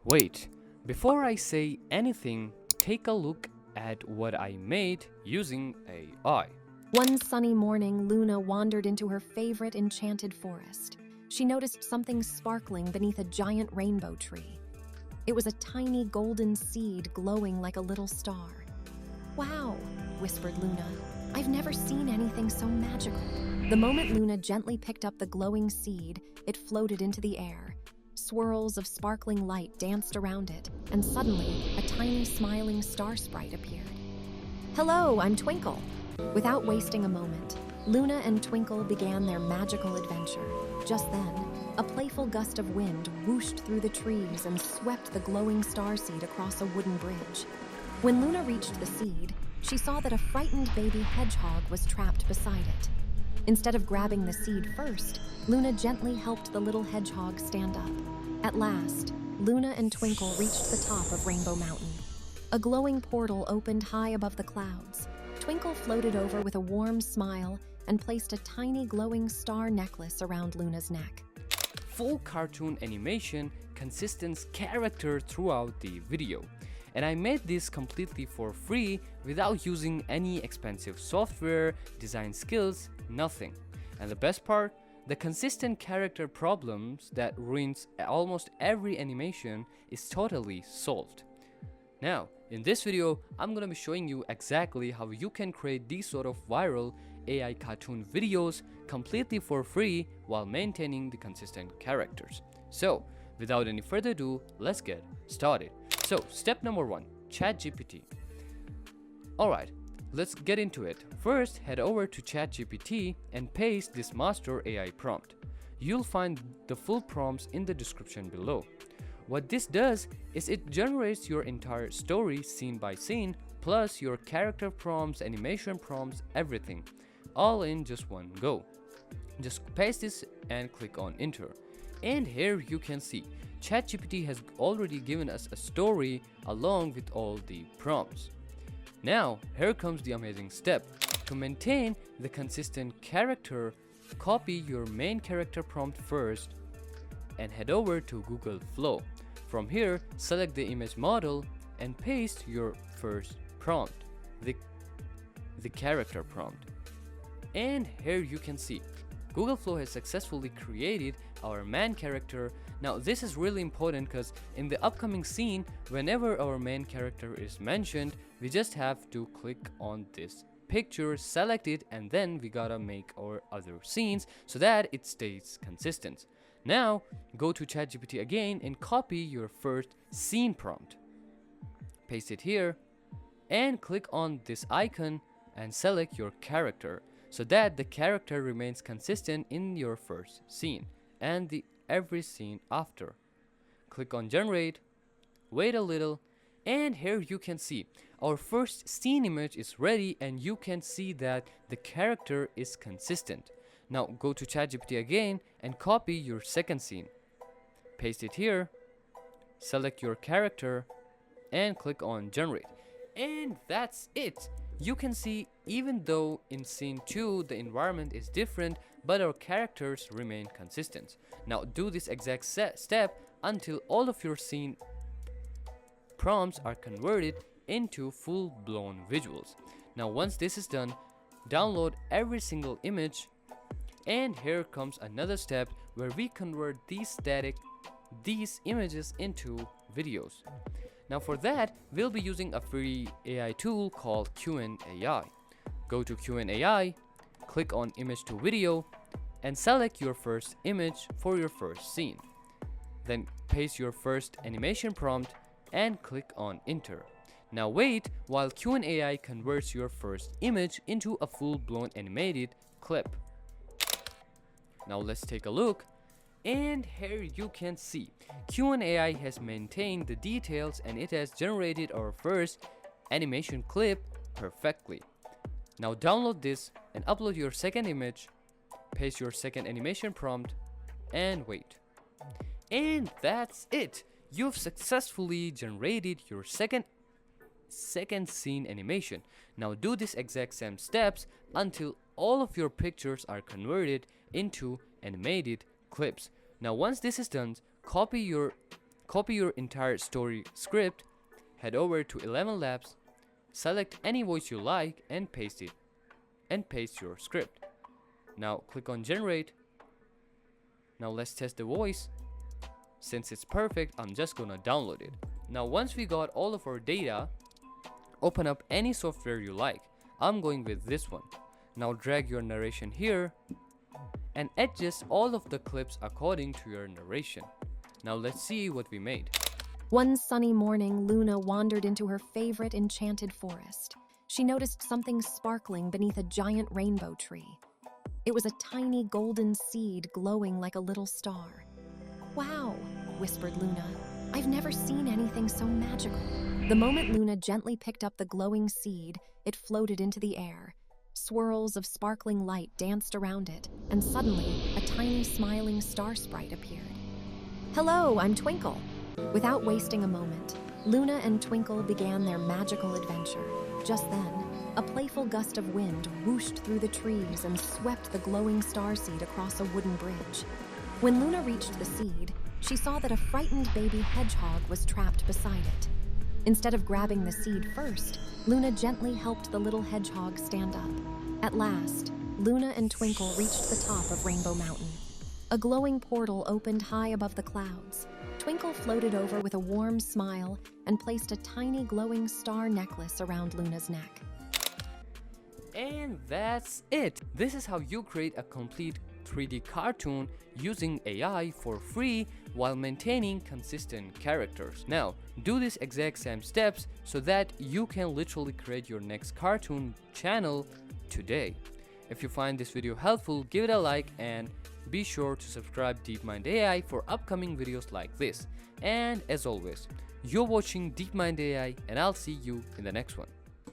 Wait, before I say anything, take a look at what I made using AI. One sunny morning, Luna wandered into her favorite enchanted forest. She noticed something sparkling beneath a giant rainbow tree. It was a tiny golden seed glowing like a little star. "Wow," whispered Luna. "I've never seen anything so magical." The moment Luna gently picked up the glowing seed, it floated into the air. Swirls of sparkling light danced around it, and suddenly, a tiny smiling star sprite appeared. "Hello, I'm Twinkle." Without wasting a moment, Luna and Twinkle began their magical adventure. Just then, a playful gust of wind whooshed through the trees and swept the glowing starseed across a wooden bridge. When Luna reached the seed, she saw that a frightened baby hedgehog was trapped beside it. Instead of grabbing the seed first, Luna gently helped the little hedgehog stand up. At last, Luna and Twinkle reached the top of Rainbow Mountain. A glowing portal opened high above the clouds. Twinkle floated over with a warm smile and placed a tiny glowing star necklace around Luna's neck. Full cartoon animation, consistent character throughout the video. And I made this completely for free without using any expensive software, design skills, nothing. And the best part, the consistent character problems that ruins almost every animation is totally solved. Now, in this video, I'm gonna be showing you exactly how you can create these sort of viral AI cartoon videos completely for free while maintaining the consistent characters. So, without any further ado, let's get started. So, step number 1, ChatGPT. Alright, let's get into it. First, head over to ChatGPT and paste this master AI prompt. You'll find the full prompts in the description below. What this does is it generates your entire story scene by scene, plus your character prompts, animation prompts, everything, all in just one go. Just paste this and click on enter. And here you can see ChatGPT has already given us a story along with all the prompts. Now, here comes the amazing step. To maintain the consistent character, copy your main character prompt first and head over to Google Flow. From here, select the image model and paste your first prompt, the character prompt. And here you can see Google Flow has successfully created our main character. Now this is really important because in the upcoming scene, whenever our main character is mentioned, we just have to click on this picture, select it, and then we gotta make our other scenes so that it stays consistent. Now go to ChatGPT again and copy your first scene prompt. Paste it here and click on this icon and select your character so that the character remains consistent in your first scene and every scene after. Click on generate, wait a little, and here you can see our first scene image is ready and you can see that the character is consistent. Now go to ChatGPT again and copy your second scene. Paste it here, select your character, and click on generate. And that's it. You can see even though in scene 2 the environment is different, but our characters remain consistent. Now do this exact step until all of your scene prompts are converted into full-blown visuals. Now once this is done, download every single image. And here comes another step where we convert these images into videos. Now for that, we'll be using a free AI tool called Qwen AI. Go to Qwen AI, click on image to video, and select your first image for your first scene. Then paste your first animation prompt and click on enter. Now wait while Qwen AI converts your first image into a full-blown animated clip. Now let's take a look. And here you can see Qwen AI has maintained the details and it has generated our first animation clip perfectly. Now download this and upload your second image, paste your second animation prompt, and wait. And that's it. You've successfully generated your second scene animation. Now do this exact same steps until all of your pictures are converted into animated clips. Now once this is done, copy your Copy your entire story script, head over to ElevenLabs, select any voice you like and paste it, and paste your script. Now click on generate. Now let's test the voice. Since it's perfect, I'm just gonna download it. Now once we got all of our data, open up any software you like. I'm going with this one. Now drag your narration here and adjust all of the clips according to your narration. Now let's see what we made. One sunny morning, Luna wandered into her favorite enchanted forest. She noticed something sparkling beneath a giant rainbow tree. It was a tiny golden seed glowing like a little star. "Wow," whispered Luna. "I've never seen anything so magical." The moment Luna gently picked up the glowing seed, it floated into the air. Swirls of sparkling light danced around it, and suddenly, a tiny smiling star sprite appeared. "Hello, I'm Twinkle." Without wasting a moment, Luna and Twinkle began their magical adventure. Just then, a playful gust of wind whooshed through the trees and swept the glowing starseed across a wooden bridge. When Luna reached the seed, she saw that a frightened baby hedgehog was trapped beside it. Instead of grabbing the seed first, Luna gently helped the little hedgehog stand up. At last, Luna and Twinkle reached the top of Rainbow Mountain. A glowing portal opened high above the clouds. Twinkle floated over with a warm smile and placed a tiny glowing star necklace around Luna's neck. And that's it. This is how you create a complete 3D cartoon using AI for free while maintaining consistent characters. Now, do these exact same steps so that you can literally create your next cartoon channel today. If you find this video helpful, give it a like and be sure to subscribe DeepMind AI for upcoming videos like this. And as always, you're watching DeepMind AI and I'll see you in the next one.